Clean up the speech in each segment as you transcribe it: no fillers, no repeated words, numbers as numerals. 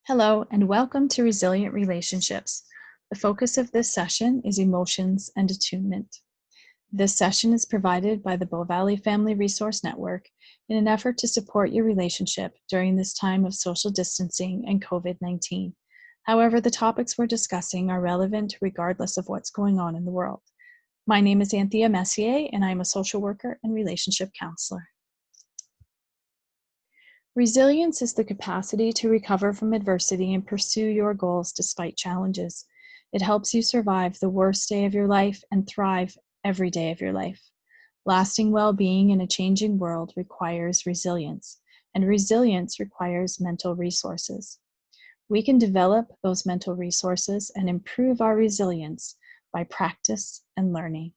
Hello, and welcome to Resilient Relationships. The focus of this session is emotions and attunement. This session is provided by the Bow Valley Family Resource Network in an effort to support your relationship during this time of social distancing and COVID-19. However, the topics we're discussing are relevant regardless of what's going on in the world. My name is Anthea Messier, and I'm a social worker and relationship counselor. Resilience is the capacity to recover from adversity and pursue your goals despite challenges. It helps you survive the worst day of your life and thrive every day of your life. Lasting well-being in a changing world requires resilience, and resilience requires mental resources. We can develop those mental resources and improve our resilience by practice and learning.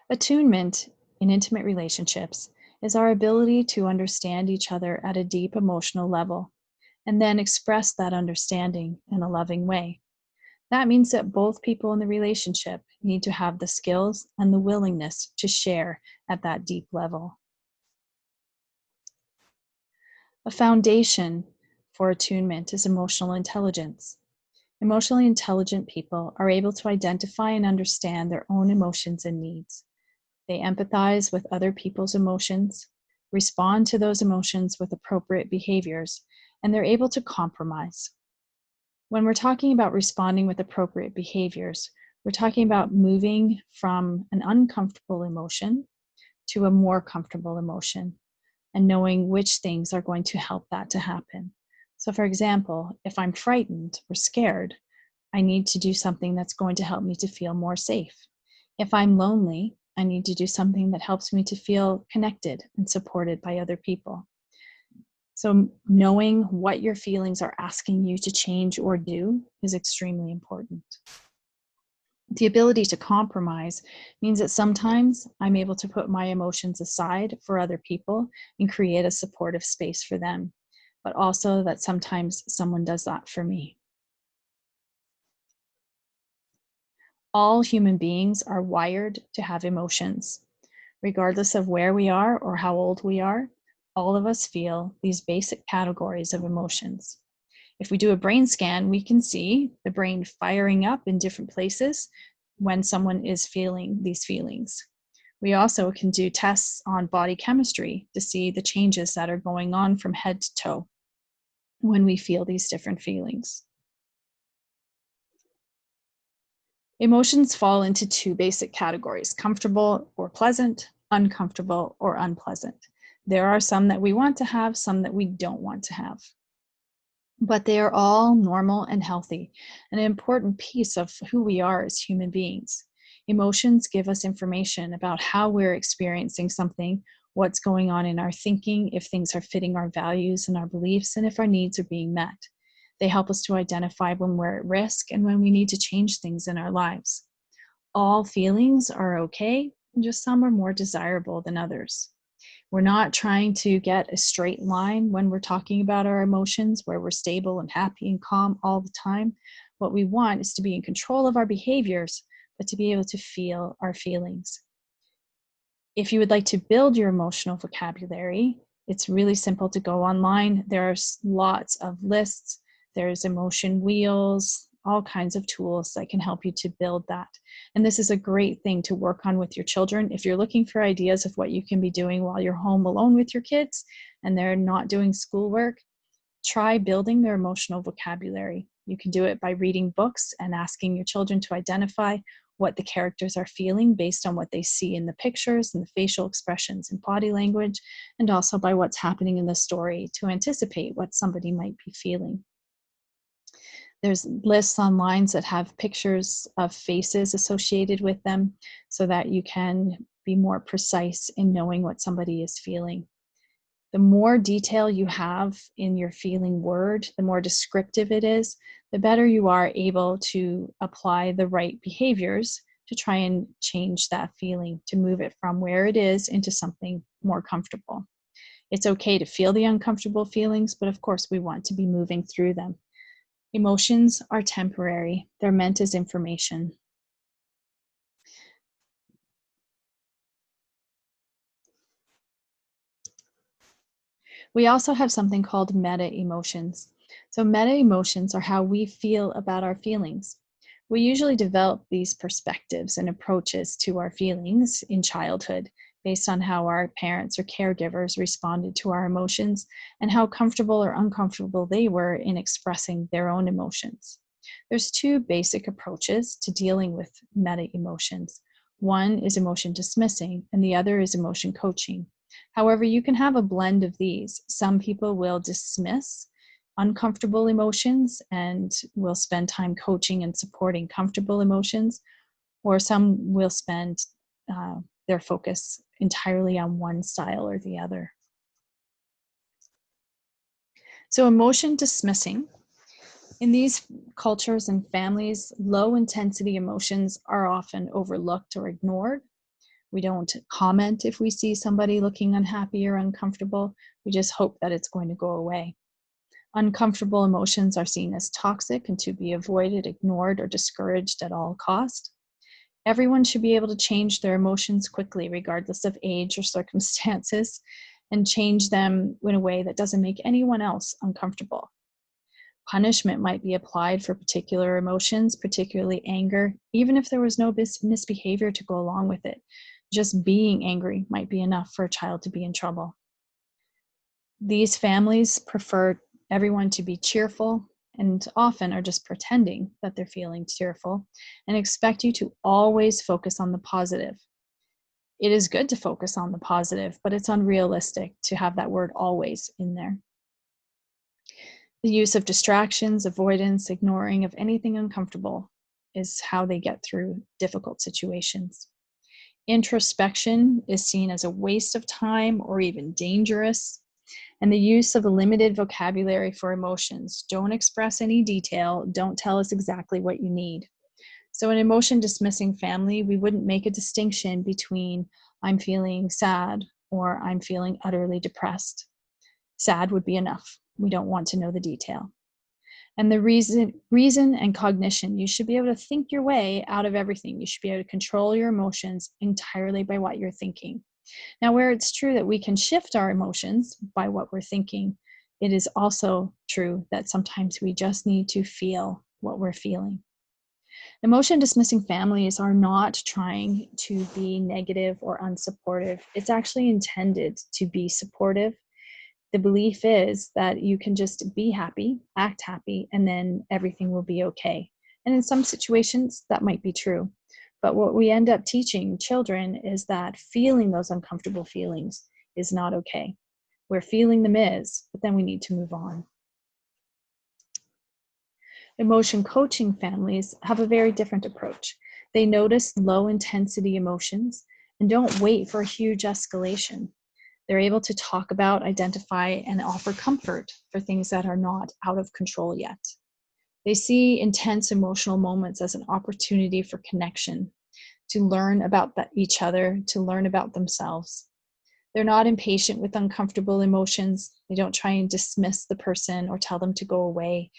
Attunement in intimate relationships is our ability to understand each other at a deep emotional level and then express that understanding in a loving way. That means that both people in the relationship need to have the skills and the willingness to share at that deep level. A foundation for attunement is emotional intelligence. Emotionally intelligent people are able to identify and understand their own emotions and needs. They empathize with other people's emotions, respond to those emotions with appropriate behaviors, and they're able to compromise. When we're talking about responding with appropriate behaviors, we're talking about moving from an uncomfortable emotion to a more comfortable emotion and knowing which things are going to help that to happen. So for example, if I'm frightened or scared, I need to do something that's going to help me to feel more safe. If I'm lonely, I need to do something that helps me to feel connected and supported by other people. So knowing what your feelings are asking you to change or do is extremely important. The ability to compromise means that sometimes I'm able to put my emotions aside for other people and create a supportive space for them, but also that sometimes someone does that for me. All human beings are wired to have emotions. Regardless of where we are or how old we are, all of us feel these basic categories of emotions. If we do a brain scan, we can see the brain firing up in different places when someone is feeling these feelings. We also can do tests on body chemistry to see the changes that are going on from head to toe when we feel these different feelings. Emotions fall into two basic categories: comfortable or pleasant, uncomfortable or unpleasant. There are some that we want to have, some that we don't want to have. But they are all normal and healthy, an important piece of who we are as human beings. Emotions give us information about how we're experiencing something, what's going on in our thinking, if things are fitting our values and our beliefs, and if our needs are being met. They help us to identify when we're at risk and when we need to change things in our lives. All feelings are okay, and just some are more desirable than others. We're not trying to get a straight line when we're talking about our emotions, where we're stable and happy and calm all the time. What we want is to be in control of our behaviors, but to be able to feel our feelings. If you would like to build your emotional vocabulary, it's really simple to go online. There's lots of lists. There's emotion wheels, all kinds of tools that can help you to build that. And this is a great thing to work on with your children. If you're looking for ideas of what you can be doing while you're home alone with your kids and they're not doing schoolwork, try building their emotional vocabulary. You can do it by reading books and asking your children to identify what the characters are feeling based on what they see in the pictures and the facial expressions and body language, and also by what's happening in the story to anticipate what somebody might be feeling. There's lists online that have pictures of faces associated with them so that you can be more precise in knowing what somebody is feeling. The more detail you have in your feeling word, the more descriptive it is, the better you are able to apply the right behaviors to try and change that feeling, to move it from where it is into something more comfortable. It's okay to feel the uncomfortable feelings, but of course we want to be moving through them. Emotions are temporary. They're meant as information. We also have something called meta emotions. So, meta emotions are how we feel about our feelings. We usually develop these perspectives and approaches to our feelings in childhood based on how our parents or caregivers responded to our emotions and how comfortable or uncomfortable they were in expressing their own emotions. There's two basic approaches to dealing with meta emotions. One is emotion dismissing, and the other is emotion coaching. However, you can have a blend of these. Some people will dismiss uncomfortable emotions and will spend time coaching and supporting comfortable emotions, or some will spend their focus entirely on one style or the other. So, emotion dismissing. In these cultures and families, low intensity emotions are often overlooked or ignored. We don't comment if we see somebody looking unhappy or uncomfortable. We just hope that it's going to go away. Uncomfortable emotions are seen as toxic and to be avoided, ignored, or discouraged at all cost. Everyone should be able to change their emotions quickly, regardless of age or circumstances, and change them in a way that doesn't make anyone else uncomfortable. Punishment might be applied for particular emotions, particularly anger, even if there was no misbehavior to go along with it. Just being angry might be enough for a child to be in trouble. These families prefer everyone to be cheerful and often are just pretending that they're feeling cheerful and expect you to always focus on the positive. It is good to focus on the positive, but it's unrealistic to have that word always in there. The use of distractions, avoidance, ignoring of anything uncomfortable is how they get through difficult situations. Introspection is seen as a waste of time or even dangerous. And the use of a limited vocabulary for emotions. Don't express any detail. Don't tell us exactly what you need. So, in emotion dismissing family, we wouldn't make a distinction between I'm feeling sad or I'm feeling utterly depressed. Sad would be enough. We don't want to know the detail. And the reason and cognition, you should be able to think your way out of everything. You should be able to control your emotions entirely by what you're thinking. Now, where it's true that we can shift our emotions by what we're thinking, it is also true that sometimes we just need to feel what we're feeling. Emotion dismissing families are not trying to be negative or unsupportive. It's actually intended to be supportive. The belief is that you can just be happy, act happy, and then everything will be okay. And in some situations, that might be true. But what we end up teaching children is that feeling those uncomfortable feelings is not okay. Where feeling them is, but then we need to move on. Emotion coaching families have a very different approach. They notice low intensity emotions and don't wait for a huge escalation. They're able to talk about, identify, and offer comfort for things that are not out of control yet. They see intense emotional moments as an opportunity for connection, to learn about each other, to learn about themselves. They're not impatient with uncomfortable emotions. They don't try and dismiss the person or tell them to go away.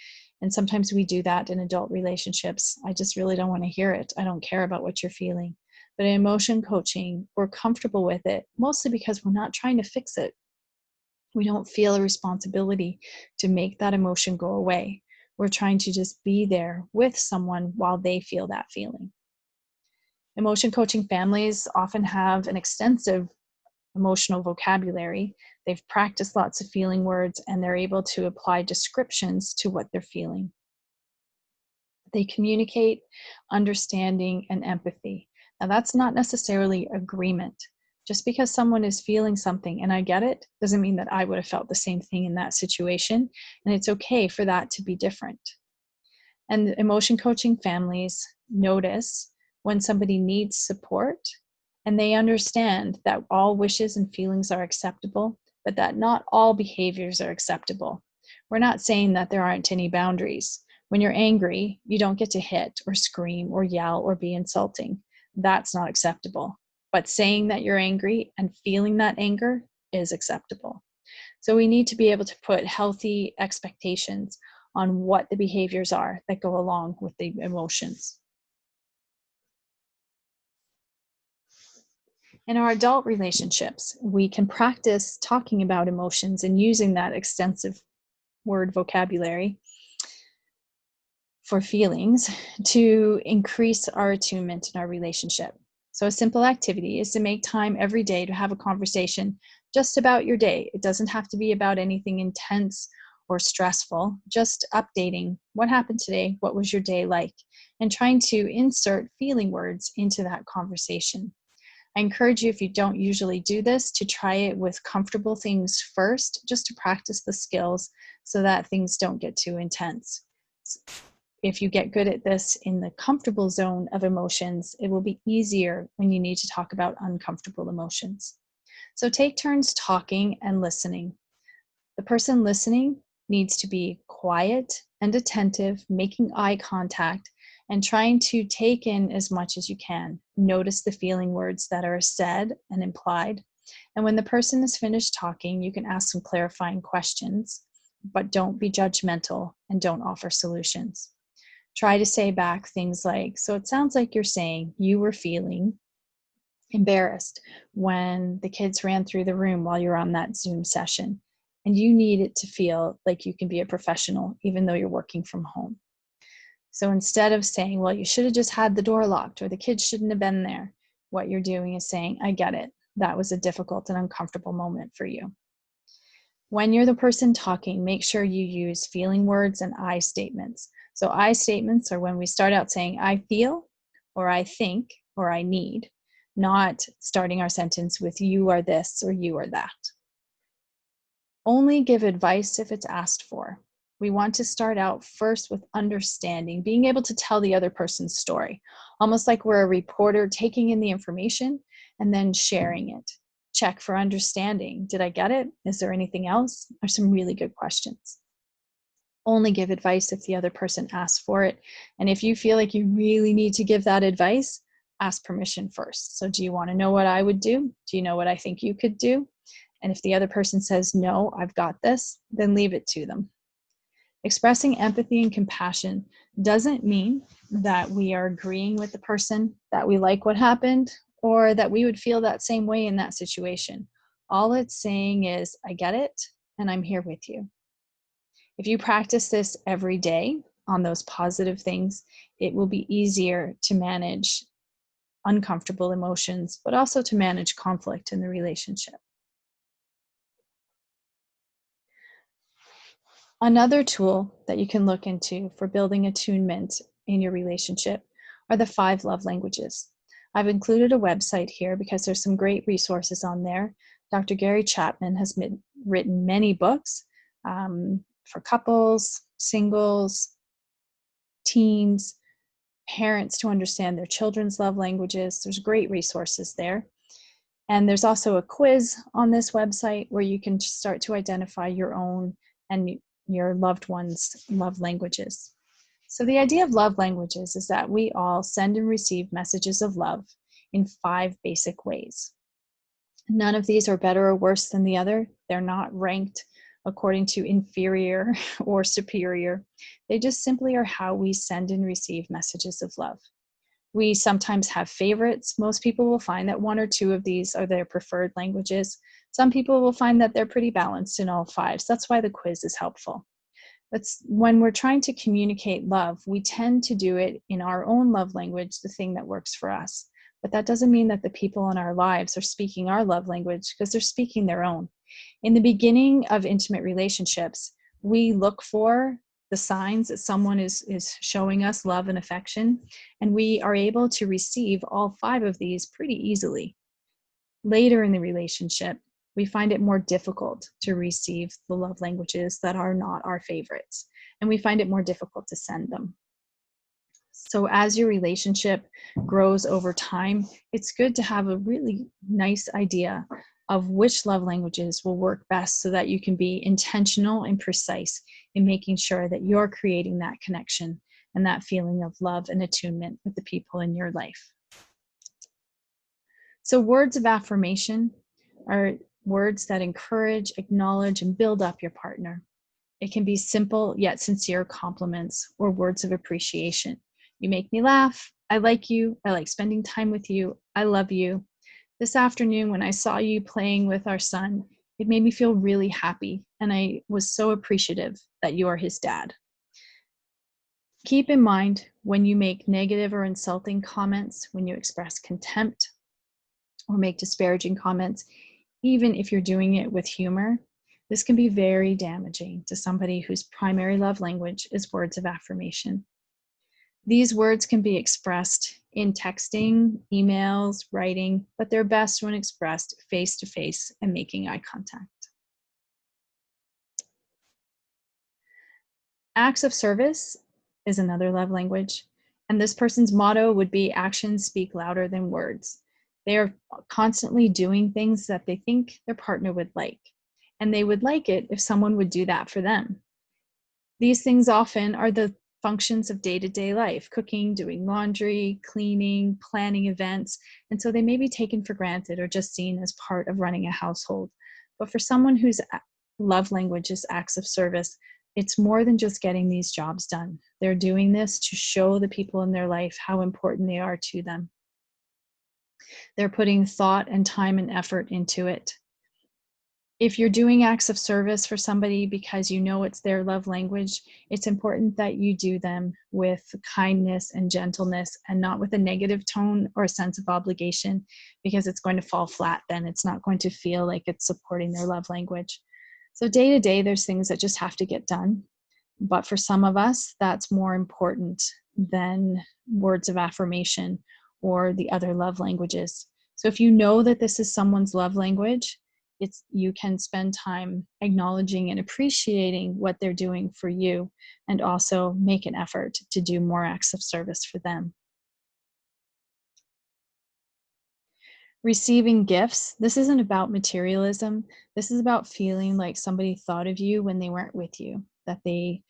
And sometimes we do that in adult relationships. I just really don't want to hear it. I don't care about what you're feeling. But in emotion coaching, we're comfortable with it, mostly because we're not trying to fix it. We don't feel a responsibility to make that emotion go away. We're trying to just be there with someone while they feel that feeling. Emotion coaching families often have an extensive emotional vocabulary. They've practiced lots of feeling words and they're able to apply descriptions to what they're feeling. They communicate understanding and empathy. Now, that's not necessarily agreement. Just because someone is feeling something and I get it doesn't mean that I would have felt the same thing in that situation. And it's okay for that to be different. And emotion coaching families notice when somebody needs support and they understand that all wishes and feelings are acceptable, but that not all behaviors are acceptable. We're not saying that there aren't any boundaries. When you're angry, you don't get to hit or scream or yell or be insulting. That's not acceptable. But saying that you're angry and feeling that anger is acceptable. So we need to be able to put healthy expectations on what the behaviors are that go along with the emotions. In our adult relationships, we can practice talking about emotions and using that extensive word vocabulary for feelings to increase our attunement in our relationship. So, a simple activity is to make time every day to have a conversation just about your day. It doesn't have to be about anything intense or stressful, just updating what happened today, what was your day like, and trying to insert feeling words into that conversation. I encourage you, if you don't usually do this, to try it with comfortable things first, just to practice the skills so that things don't get too intense. If you get good at this in the comfortable zone of emotions, it will be easier when you need to talk about uncomfortable emotions. So take turns talking and listening. The person listening needs to be quiet and attentive, making eye contact, and trying to take in as much as you can. Notice the feeling words that are said and implied. And when the person is finished talking, you can ask some clarifying questions, but don't be judgmental and don't offer solutions. Try to say back things like, so it sounds like you're saying you were feeling embarrassed when the kids ran through the room while you're on that Zoom session, and you need it to feel like you can be a professional even though you're working from home. So instead of saying, well, you should have just had the door locked or the kids shouldn't have been there, what you're doing is saying, I get it. That was a difficult and uncomfortable moment for you. When you're the person talking, make sure you use feeling words and I statements. So I statements are when we start out saying, I feel, or I think, or I need, not starting our sentence with you are this or you are that. Only give advice if it's asked for. We want to start out first with understanding, being able to tell the other person's story, almost like we're a reporter taking in the information and then sharing it. Check for understanding. Did I get it? Is there anything else? Are some really good questions. Only give advice if the other person asks for it. And if you feel like you really need to give that advice, ask permission first. So do you want to know what I would do? Do you know what I think you could do? And if the other person says, no, I've got this, then leave it to them. Expressing empathy and compassion doesn't mean that we are agreeing with the person, that we like what happened, or that we would feel that same way in that situation. All it's saying is, I get it, and I'm here with you. If you practice this every day on those positive things, it will be easier to manage uncomfortable emotions, but also to manage conflict in the relationship. Another tool that you can look into for building attunement in your relationship are the 5 love languages. I've included a website here because there's some great resources on there. Dr. Gary Chapman has written many books for couples, singles, teens, parents to understand their children's love languages. There's great resources there. And there's also a quiz on this website where you can start to identify your own and your loved one's love languages. So the idea of love languages is that we all send and receive messages of love in 5 basic ways. None of these are better or worse than the other. They're not ranked according to inferior or superior. They just simply are how we send and receive messages of love. We sometimes have favorites. Most people will find that 1 or 2 of these are their preferred languages. Some people will find that they're pretty balanced in all 5. So that's why the quiz is helpful. But when we're trying to communicate love, we tend to do it in our own love language, the thing that works for us. But that doesn't mean that the people in our lives are speaking our love language, because they're speaking their own. In the beginning of intimate relationships, we look for the signs that someone is showing us love and affection, and we are able to receive all 5 of these pretty easily. Later in the relationship, we find it more difficult to receive the love languages that are not our favorites, and we find it more difficult to send them. So as your relationship grows over time, it's good to have a really nice idea of which love languages will work best so that you can be intentional and precise in making sure that you're creating that connection and that feeling of love and attunement with the people in your life. So words of affirmation are words that encourage, acknowledge, and build up your partner. It can be simple yet sincere compliments or words of appreciation. You make me laugh. I like you. I like spending time with you. I love you. This afternoon, when I saw you playing with our son, it made me feel really happy, and I was so appreciative that you are his dad. Keep in mind when you make negative or insulting comments, when you express contempt or make disparaging comments, even if you're doing it with humor, this can be very damaging to somebody whose primary love language is words of affirmation. These words can be expressed in texting, emails, writing, but they're best when expressed face to face and making eye contact. Acts of service is another love language, and this person's motto would be actions speak louder than words. They are constantly doing things that they think their partner would like, and they would like it if someone would do that for them. These things often are the functions of day-to-day life: cooking, doing laundry, cleaning, planning events, and so they may be taken for granted or just seen as part of running a household. But for someone whose love language is acts of service, it's more than just getting these jobs done. They're doing this to show the people in their life how important they are to them. They're putting thought and time and effort into it. If you're doing acts of service for somebody because you know it's their love language, it's important that you do them with kindness and gentleness and not with a negative tone or a sense of obligation, because it's going to fall flat then. It's not going to feel like it's supporting their love language. So day to day, there's things that just have to get done. But for some of us, that's more important than words of affirmation or the other love languages. So if you know that this is someone's love language, you can spend time acknowledging and appreciating what they're doing for you, and also make an effort to do more acts of service for them. Receiving gifts, this isn't about materialism. This is about feeling like somebody thought of you when they weren't with you, that they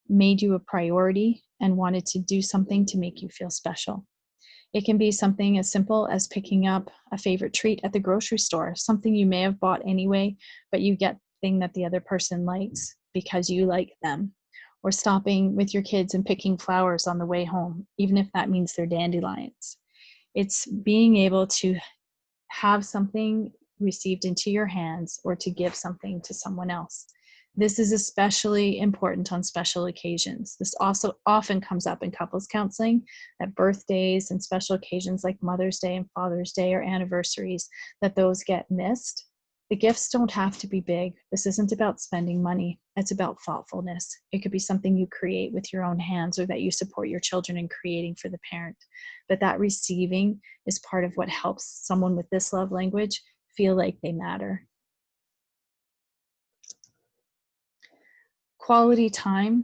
made you a priority and wanted to do something to make you feel special. It can be something as simple as picking up a favorite treat at the grocery store, something you may have bought anyway, but you get the thing that the other person likes because you like them. Or stopping with your kids and picking flowers on the way home, even if that means they're dandelions. It's being able to have something received into your hands or to give something to someone else. This is especially important on special occasions. This also often comes up in couples counseling at birthdays and special occasions like Mother's Day and Father's Day or anniversaries, that those get missed. The gifts don't have to be big. This isn't about spending money. It's about thoughtfulness. It could be something you create with your own hands or that you support your children in creating for the parent. But that receiving is part of what helps someone with this love language feel like they matter. Quality time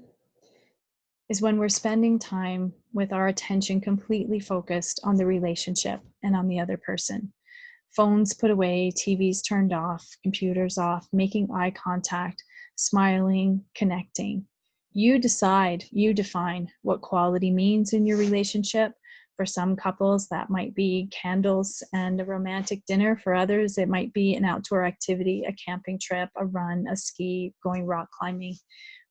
is when we're spending time with our attention completely focused on the relationship and on the other person. Phones put away, TVs turned off, computers off, making eye contact, smiling, connecting. You decide, you define what quality means in your relationship. For some couples, that might be candles and a romantic dinner. For others, it might be an outdoor activity, a camping trip, a run, a ski, going rock climbing.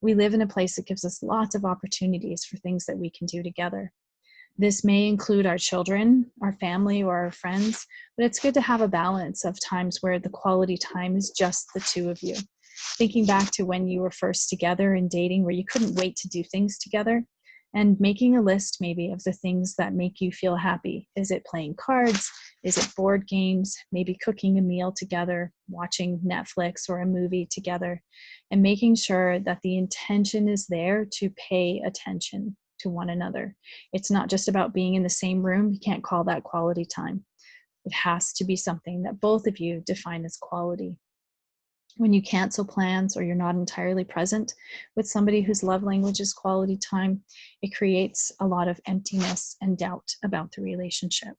We live in a place that gives us lots of opportunities for things that we can do together. This may include our children, our family, or our friends, but it's good to have a balance of times where the quality time is just the two of you. Thinking back to when you were first together and dating, where you couldn't wait to do things together, and making a list maybe of the things that make you feel happy. Is it playing cards? Is it board games? Maybe cooking a meal together, watching Netflix or a movie together, and making sure that the intention is there to pay attention to one another. It's not just about being in the same room. You can't call that quality time. It has to be something that both of you define as quality. When you cancel plans or you're not entirely present with somebody whose love language is quality time, it creates a lot of emptiness and doubt about the relationship.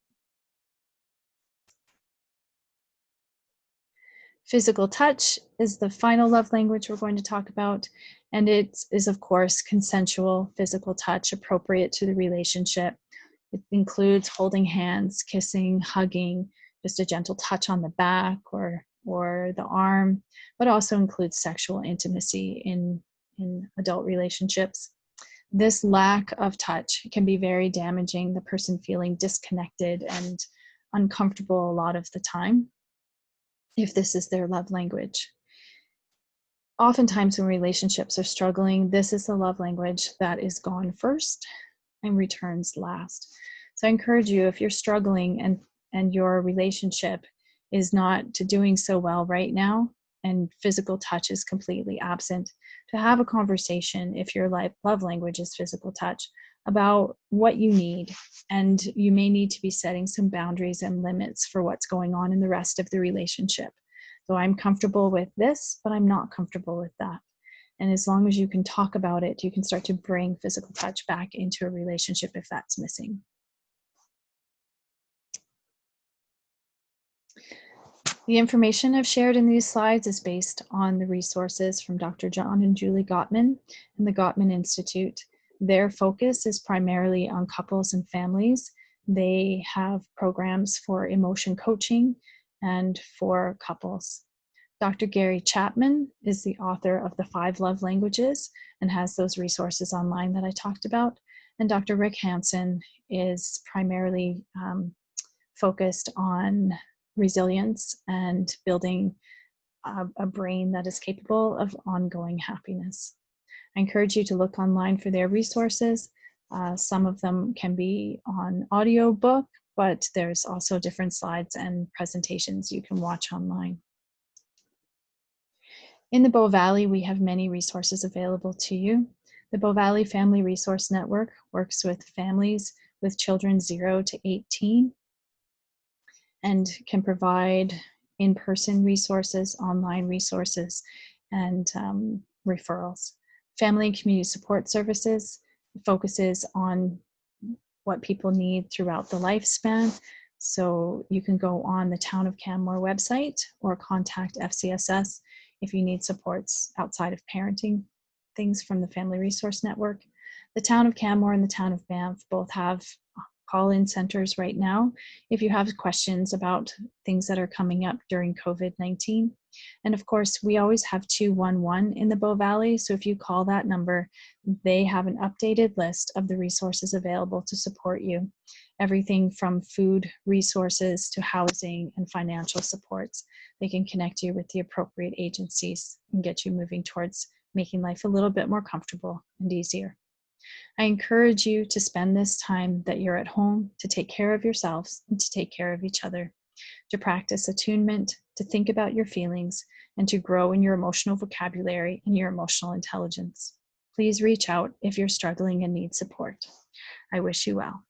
Physical touch is the final love language we're going to talk about, and it is, of course, consensual physical touch appropriate to the relationship. It includes holding hands, kissing, hugging, just a gentle touch on the back or the arm, but also includes sexual intimacy in adult relationships. This lack of touch can be very damaging, the person feeling disconnected and uncomfortable a lot of the time if this is their love language. Oftentimes when relationships are struggling, this is the love language that is gone first and returns last. So I encourage you, if you're struggling and your relationship is not doing so well right now and physical touch is completely absent, to have a conversation, if your love language is physical touch, about what you need. And you may need to be setting some boundaries and limits for what's going on in the rest of the relationship. So I'm comfortable with this, but I'm not comfortable with that. And as long as you can talk about it, you can start to bring physical touch back into a relationship if that's missing. The information I've shared in these slides is based on the resources from Dr. John and Julie Gottman and the Gottman Institute. Their focus is primarily on couples and families. They have programs for emotion coaching and for couples. Dr. Gary Chapman is the author of the 5 Love Languages and has those resources online that I talked about. And Dr. Rick Hansen is primarily focused on resilience and building a brain that is capable of ongoing happiness. I encourage you to look online for their resources. Some of them can be on audiobook, but there's also different slides and presentations you can watch online. In the Bow Valley, we have many resources available to you. The Bow Valley Family Resource Network works with families with children 0 to 18 and can provide in-person resources, online resources, and referrals. Family and Community Support Services focuses on what people need throughout the lifespan. So you can go on the Town of Canmore website or contact FCSS if you need supports outside of parenting, things from the Family Resource Network. The Town of Canmore and the Town of Banff both have call-in centers right now if you have questions about things that are coming up during COVID-19. And of course, we always have 211 in the Bow Valley. So if you call that number, they have an updated list of the resources available to support you. Everything from food resources to housing and financial supports. They can connect you with the appropriate agencies and get you moving towards making life a little bit more comfortable and easier. I encourage you to spend this time that you're at home to take care of yourselves and to take care of each other, to practice attunement, to think about your feelings, and to grow in your emotional vocabulary and your emotional intelligence. Please reach out if you're struggling and need support. I wish you well.